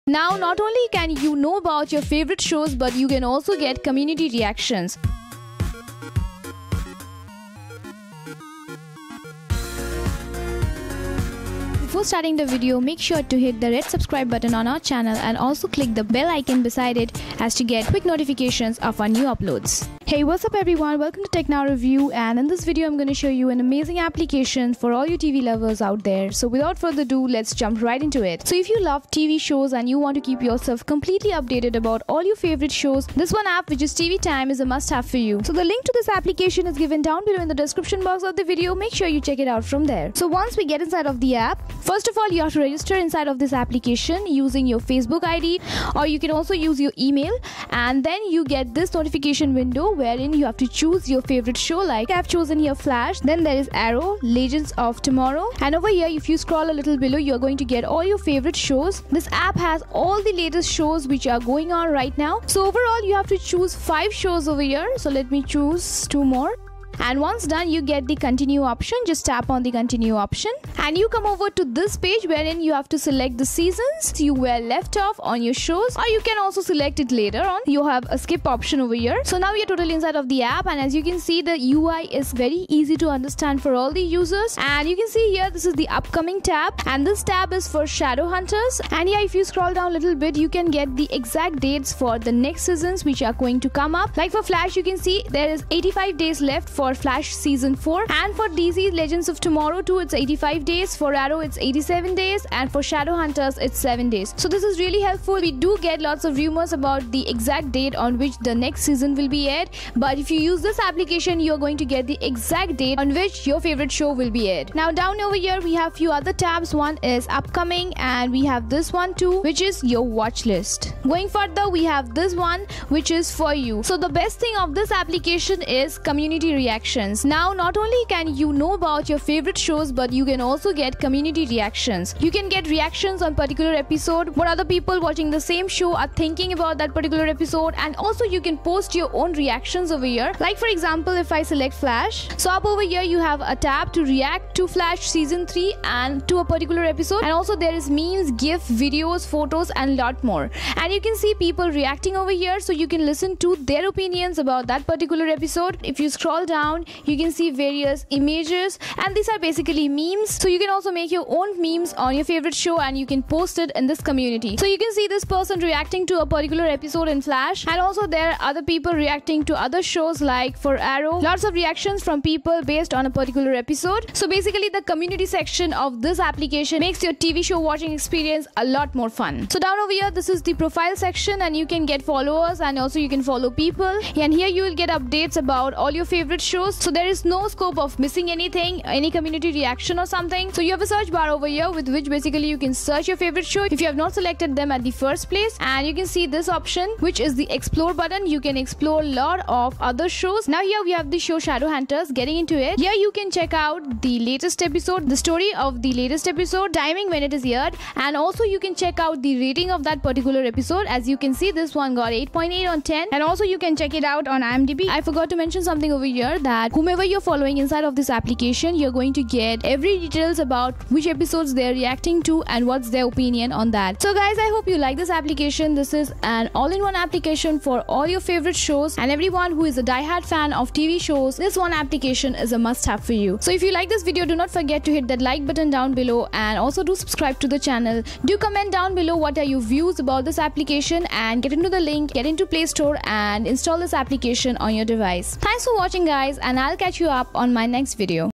Now, not only can you know about your favorite shows, but you can also get community reactions. Before starting the video, make sure to hit the red subscribe button on our channel and also click the bell icon beside it as to get quick notifications of our new uploads. Hey, what's up everyone, welcome to Tech Now Review, and in this video I'm going to show you an amazing application for all you TV lovers out there. So without further ado, let's jump right into it. So if you love TV shows and you want to keep yourself completely updated about all your favorite shows, this one app, which is TV Time, is a must-have for you. So the link to this application is given down below in the description box of the video. Make sure you check it out from there. So once we get inside of the app, first of all you have to register inside of this application using your Facebook ID, or you can also use your email, and then you get this notification window wherein you have to choose your favorite show. Like I've chosen here Flash, then there is Arrow, Legends of Tomorrow, and over here if you scroll a little below you're going to get all your favorite shows. This app has all the latest shows which are going on right now. So overall you have to choose 5 shows over here. So let me choose 2 more. And once done, you get the continue option. Just tap on the continue option and you come over to this page wherein you have to select the seasons you were left off on your shows, or you can also select it later on. You have a skip option over here. So now we are totally inside of the app, and as you can see, the UI is very easy to understand for all the users. And you can see here this is the upcoming tab, and this tab is for Shadowhunters. And yeah, if you scroll down a little bit, you can get the exact dates for the next seasons which are going to come up. Like for Flash, you can see there is 85 days left for Flash season 4, and for DC Legends of Tomorrow 2 it's 85 days, for Arrow it's 87 days, and for Shadowhunters it's 7 days. So this is really helpful. We do get lots of rumors about the exact date on which the next season will be aired, but if you use this application you're going to get the exact date on which your favorite show will be aired. Now down over here we have few other tabs. One is upcoming, and we have this one too, which is your watch list. Going further, we have this one which is for you. So the best thing of this application is community reactions. Now, not only can you know about your favorite shows, but you can also get community reactions. You can get reactions on particular episode, what other people watching the same show are thinking about that particular episode, and also you can post your own reactions over here. Like for example, if I select Flash, so up over here you have a tab to react to Flash season 3 and to a particular episode, and also there is memes, GIF, videos, photos, and lot more. And you can see people reacting over here, so you can listen to their opinions about that particular episode. If you scroll down, you can see various images, and these are basically memes. So you can also make your own memes on your favorite show and you can post it in this community. So you can see this person reacting to a particular episode in Flash, and also there are other people reacting to other shows. Like for Arrow, lots of reactions from people based on a particular episode. So basically the community section of this application makes your TV show watching experience a lot more fun. So down over here this is the profile section, and you can get followers and also you can follow people, and here you will get updates about all your favorite shows. So there is no scope of missing anything, any community reaction or something. So you have a search bar over here with which basically you can search your favorite show if you have not selected them at the first place, and you can see this option which is the explore button. You can explore a lot of other shows. Now here we have the show Shadowhunters. Getting into it, here you can check out the latest episode, the story of the latest episode, timing when it is aired, and also you can check out the rating of that particular episode. As you can see, this one got 8.8 on 10, and also you can check it out on IMDb. I forgot to mention something over here, that whomever you're following inside of this application, you're going to get every details about which episodes they're reacting to and what's their opinion on that. So guys, I hope you like this application. This is an all-in-one application for all your favorite shows, and everyone who is a die-hard fan of TV shows, this one application is a must-have for you. So if you like this video, do not forget to hit that like button down below, and also do subscribe to the channel. Do comment down below what are your views about this application, and get into the link, get into Play Store and install this application on your device. Thanks for watching guys, and I'll catch you up on my next video.